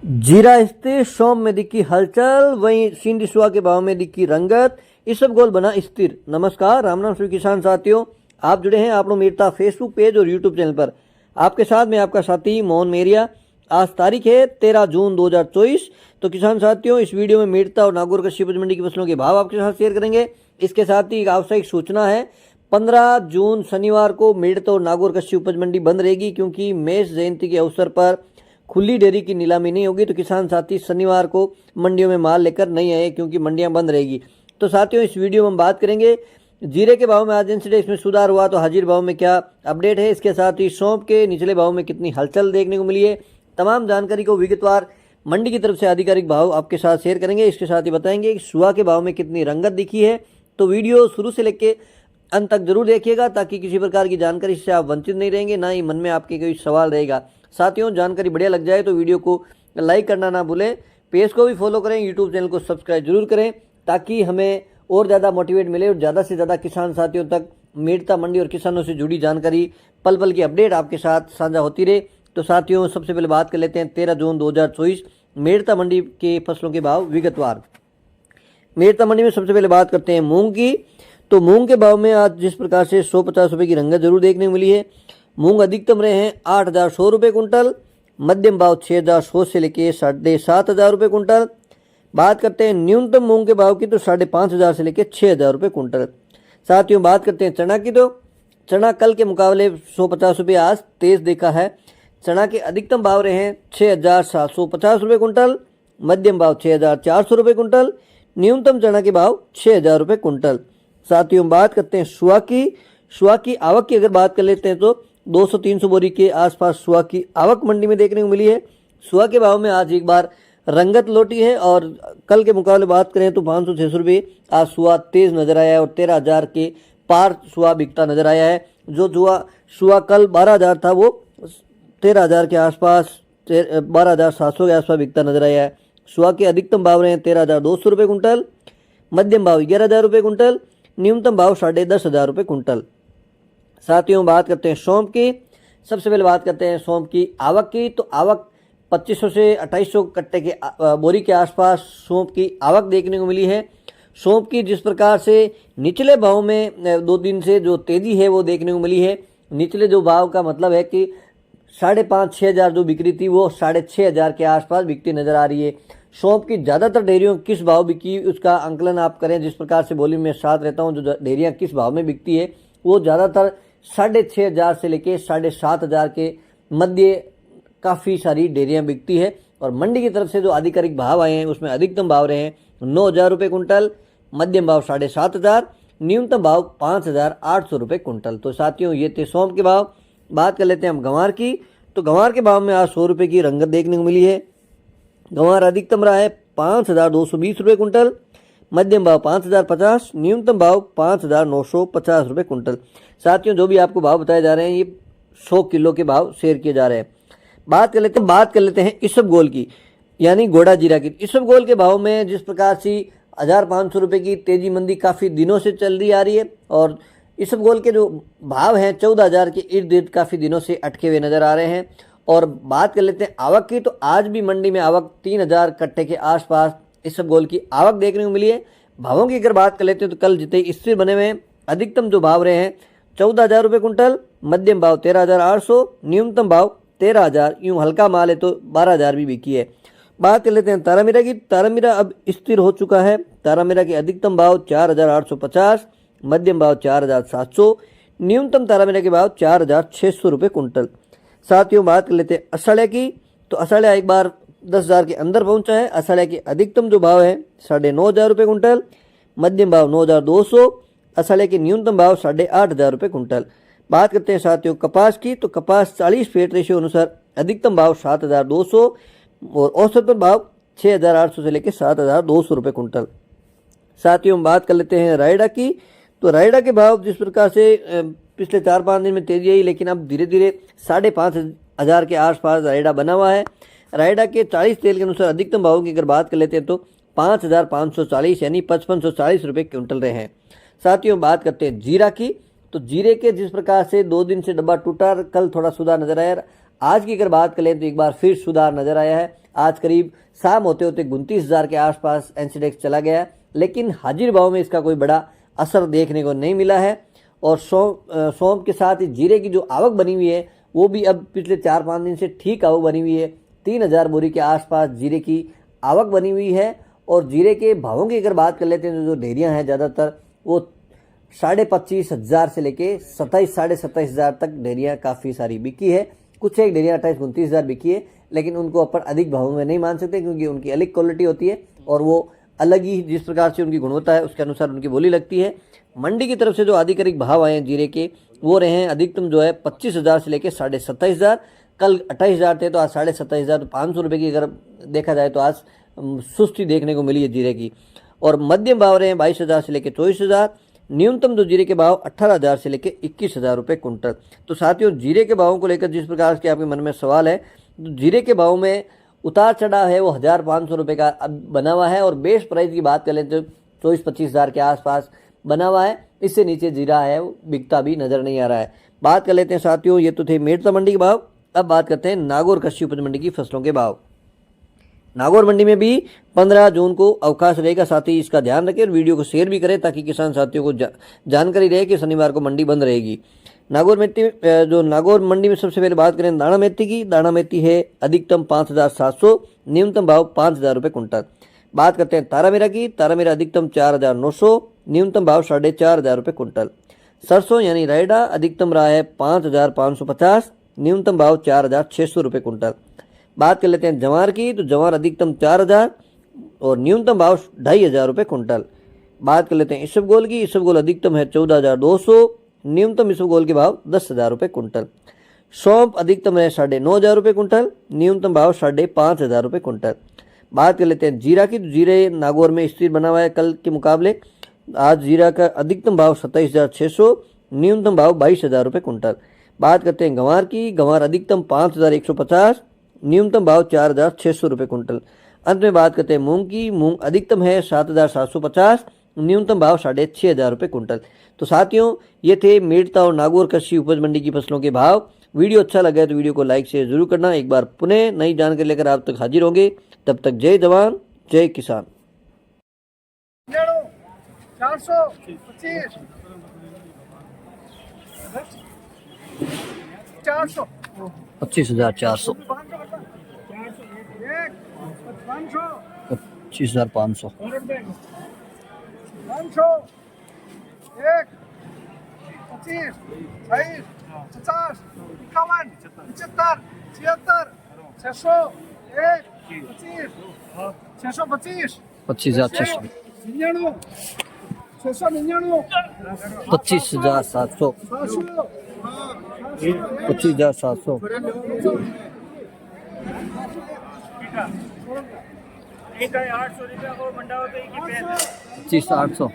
जीरा स्थिर, सौंफ में दिखी हलचल, वहीं सिंधिसुआ के भाव में दिखी रंगत, इसबगोल बना स्थिर। नमस्कार, राम राम श्री किसान साथियों, आप जुड़े हैं आप लोग मीरता फेसबुक पेज और यूट्यूब चैनल पर। आपके साथ में आपका साथी मोहन मेरिया। आज तारीख है 13 जून 2024। तो किसान साथियों, इस वीडियो में मीरता और नागौर कृषि उपज मंडी की फसलों के भाव आपके साथ शेयर करेंगे। इसके साथ ही एक आवश्यक सूचना है, 15 जून शनिवार को मीरता और नागौर कृषि उपज मंडी बंद रहेगी, क्योंकि मेष जयंती के अवसर पर खुली डेयरी की नीलामी नहीं होगी। तो किसान साथी शनिवार को मंडियों में माल लेकर नहीं आए, क्योंकि मंडियां बंद रहेगी। तो साथियों, इस वीडियो में हम बात करेंगे जीरे के भाव में आज दिन से डे इसमें सुधार हुआ तो हाजिर भाव में क्या अपडेट है। इसके साथ ही सौंफ के निचले भाव में कितनी हलचल देखने को मिली है। तमाम जानकारी को विगतवार मंडी की तरफ से आधिकारिक भाव आपके साथ शेयर करेंगे। इसके साथ ही बताएंगे कि सुहा के भाव में कितनी रंगत दिखी है। तो वीडियो शुरू से लेकर अंत तक जरूर देखिएगा, ताकि किसी प्रकार की जानकारी से आप वंचित नहीं रहेंगे, ना ही मन में आपके कोई सवाल रहेगा। साथियों, जानकारी बढ़िया लग जाए तो वीडियो को लाइक करना ना भूलें, पेज को भी फॉलो करें, यूट्यूब चैनल को सब्सक्राइब जरूर करें, ताकि हमें और ज़्यादा मोटिवेट मिले और ज़्यादा से ज़्यादा किसान साथियों तक मीरता मंडी और किसानों से जुड़ी जानकारी पल पल की अपडेट आपके साथ साझा होती रहे। तो साथियों, सबसे पहले बात कर लेते हैं 13 जून 2024 मीरता मंडी के फसलों के भाव विगतवार। मीरता मंडी में सबसे पहले बात करते हैं मूंग की। तो मूंग के भाव में आज जिस प्रकार से 150 रुपये की रंगत जरूर देखने को मिली है। मूंग अधिकतम रहे हैं 8,100 रुपये कुंटल, मध्यम भाव 6,100 से लेके 7,500 रुपये कुंटल। बात करते हैं न्यूनतम मूंग के भाव की, तो 5,500 से लेके 6,000 रुपये कुंटल। साथियों, बात करते हैं चना की। तो चना कल के मुकाबले 150 रुपये आज तेज देखा है। चना के अधिकतम भाव रहे हैं 6,750 रुपये कुंटल, मध्यम भाव 6,400 रुपये कुंटल, न्यूनतम चना के भाव 6,000 रुपये कुंटल। साथियों, बात करते हैं सुहा की। सुहा की आवक की अगर बात कर लेते हैं तो 200-300 बोरी के आसपास सुहा की आवक मंडी में देखने को मिली है। सुहा के भाव में आज एक बार रंगत लौटी है, और कल के मुकाबले बात करें तो 500-600 रुपये आज सुहा तेज नजर आया है, और 13,000 के पार सुहा बिकता नजर आया है। जो सुहा कल 12,000 था, वो 13,000 के आसपास 12,700 के आसपास बिकता नजर आया है। सुहा के अधिकतम भाव रहे हैं 13,200 रुपये कुंटल, मध्यम भाव 11,000 रुपये कुंटल, न्यूनतम भाव 10,500 रुपये कुंटल। साथियों, बात करते हैं सौंफ की। सबसे पहले बात करते हैं सौंफ की आवक की। तो आवक 2500 से 2800 कट्टे के बोरी के आसपास सौंफ की आवक देखने को मिली है। सौंफ की जिस प्रकार से निचले भाव में 2 दिन से जो तेजी है वो देखने को मिली है। निचले जो भाव का मतलब है कि 5,500-6 हज़ार जो बिक्री थी, वो 6,500 के आसपास बिकती नजर आ रही है। सौंफ की ज़्यादातर डेयरियों किस भाव बिकी, उसका आंकलन आप करें। जिस प्रकार से वॉल्यूम में साथ रहता हूँ, जो डेयरियाँ किस भाव में बिकती है, वो ज़्यादातर 6,500 से लेके 7,500 के मध्य काफ़ी सारी डेयरियाँ बिकती है। और मंडी की तरफ से जो आधिकारिक भाव आए हैं, उसमें अधिकतम भाव रहे हैं 9,000 रुपये कुंटल, मध्यम भाव 7,500, न्यूनतम भाव 5,800 रुपये कुंटल। तो साथियों, ये थे सौंफ के भाव। बात कर लेते हैं हम गंवार की। तो गंवार के भाव में आज 100 रुपये की रंगत देखने को मिली है। गंवार अधिकतम रहा है 5,220 रुपये कुंटल, मध्यम भाव 5,050, न्यूनतम भाव 5,950 रुपये कुंटल। साथियों, जो भी आपको भाव बताए जा रहे हैं, ये 100 किलो के भाव शेयर किए जा रहे हैं। बात कर लेते हैं इसबगोल की, यानी गोड़ा जीरा की। इसबगोल के भाव में जिस प्रकार से 1,500 रुपये की तेजी मंदी काफ़ी दिनों से चल रही आ रही है, और इसबगोल के जो भाव हैं 14,000 के इर्द गिर्द काफ़ी दिनों से अटके हुए नजर आ रहे हैं। और बात कर लेते हैं आवक की। तो आज भी मंडी में आवक 3,000 कट्टे के आसपास इसबगोल की आवक देखने को मिली है। भावों की अगर बात कर लेते हैं तो कल जितने स्थिर बने हुए हैं, अधिकतम जो भाव रहे हैं 14,000 रुपये कुंटल, मध्यम भाव 13,800, न्यूनतम भाव 13,000। यूँ हल्का माल है तो 12,000 भी बिकी है। बात कर लेते हैं तारामीरा की। तारामीरा अब स्थिर हो चुका है। तारामीरा के अधिकतम भाव 4,850, मध्यम भाव 4,700, न्यूनतम तारामीरा के भाव 4,600 रुपये कुंटल। साथियों, बात कर लेते हैं असड़िया की। तो असड़िया एक बार 10,000 के अंदर पहुंचा है। असड़िया के अधिकतम जो भाव है 9,500 रुपये कुंटल, मध्यम भाव 9,200, असड़िया के न्यूनतम भाव 8,500 रुपये कुंटल। बात करते हैं साथियों कपास की। तो कपास 40 फेट रेशियो अनुसार अधिकतम भाव 7,200 और औसत भाव 6,800 से लेकर 7,200 रुपये कुंटल। साथियों, बात कर लेते हैं रायडा की। तो रायडा के भाव जिस प्रकार से पिछले 4-5 दिन में तेजी आई, लेकिन अब धीरे धीरे 5,500 के आसपास रायडा बना हुआ है। रायडा के 40 तेल के अनुसार अधिकतम भाव की अगर बात कर लेते हैं तो 5,540 यानी 5,540 रुपये क्विंटल रहे हैं। साथियों, बात करते हैं जीरा की। तो जीरे के जिस प्रकार से 2 दिन से डब्बा टूटा, कल थोड़ा सुधार नजर आया, आज की अगर बात करें तो एक बार फिर सुधार नजर आया है। आज करीब शाम होते होते 29,000 के आसपास एनसीडेक्स चला गया है, लेकिन हाजिर भाव में इसका कोई बड़ा असर देखने को नहीं मिला है। और सौंफ के साथ ही जीरे की जो आवक बनी हुई है वो भी अब पिछले 4-5 दिन से ठीक आवक बनी हुई है। 3,000 बोरी के आसपास जीरे की आवक बनी हुई है। और जीरे के भावों की अगर बात कर लेते हैं तो जो डेयरियाँ हैं ज़्यादातर वो 25,500 से लेके 27,000-27,500 तक डेयरियाँ काफ़ी सारी बिकी है। कुछ एक डेयरियाँ 28-29,000 बिकी है, लेकिन उनको अपन अधिक भावों में नहीं मान सकते क्योंकि उनकी अलग क्वालिटी होती है और वो अलग ही जिस प्रकार से उनकी गुणवत्ता है उसके अनुसार उनकी बोली लगती है। मंडी की तरफ से जो आधिकारिक भाव आए हैं जीरे के वो रहे हैं अधिकतम जो है 25,000 से लेके 27,500। कल 28,000 थे तो आज 27,500, तो 500 रुपये की अगर देखा जाए तो आज सुस्ती देखने को मिली है जीरे की। और मध्यम भाव रहे हैं 22,000 से लेके 24,000। न्यूनतम जो जीरे के भाव 18,000 से लेके 21,000 रुपये कुंटल। तो साथियों, जीरे के भावों को लेकर जिस प्रकार के आपके मन में सवाल है, तो जीरे के भाव में उतार चढ़ाव है वो 1,500 रुपये का अब बना हुआ है। और बेस प्राइस की बात करें तो 24-25,000 के आसपास बना हुआ है। इससे नीचे जीरा है वो बिकता भी नजर नहीं आ रहा है। बात कर लेते हैं साथियों, ये तो थे मेड़ता मंडी के भाव। अब बात करते हैं नागौर कृषि उपज मंडी की फसलों के भाव। नागौर मंडी में भी 15 जून को अवकाश रहेगा। साथ ही इसका ध्यान रखें और वीडियो को शेयर भी करें ताकि किसान साथियों को जानकारी रहे कि शनिवार को मंडी बंद रहेगी। नागौर मंडी में सबसे पहले बात करें दाना मेथी की। दाना मेथी है अधिकतम 5,700, न्यूनतम भाव 5,000 रुपये कुंटल। बात करते हैं तारामीरा की। तारामीरा अधिकतम 4,900, न्यूनतम भाव 4,500 रुपये कुंटल। सरसों यानी रायडा अधिकतम रहा है 5,550, न्यूनतम भाव 4,600 रुपये कुंटल। बात कर लेते हैं जवार की। तो जवार अधिकतम 4,000 और न्यूनतम भाव 2,500 रुपये कुंटल। बात कर लेते हैं इसबगोल की। इसबगोल अधिकतम है 14,200, न्यूनतम इसबगोल के भाव 10,000 रुपये कुंटल। सौंफ अधिकतम है 9,500 रुपये कुंटल, न्यूनतम भाव 5,500 रुपये कुंटल। बात कर लेते हैं जीरा की। तो जीरे नागौर में स्थिर बना हुआ है कल के मुकाबले। आज जीरा का अधिकतम भाव 27,600, न्यूनतम भाव 22,000 रुपये कुंटल। बात करते हैं गंवार की। गंवार अधिकतम 5,150, न्यूनतम भाव 4,600 रुपये कुंटल। अंत में बात करते हैं मूंग की। मूंग अधिकतम है 7,750, न्यूनतम भाव 6,500 रुपये कुंटल। तो साथियों, ये थे मेड़ता और नागौर कृषि उपज मंडी की फसलों के भाव। वीडियो अच्छा लगा है तो वीडियो को लाइक शेयर जरूर करना। एक बार पुनः नई जानकारी लेकर आप तक हाजिर होंगे। तब तक जय जवान जय किसान। 425 400 25,400, 25,500, 500 1 25 28 50 51 75 76 600 1 25 625 25,600, 99 699 25,700, 25,700, एक है 800 रुपया को मंडा होता है कि 25,800,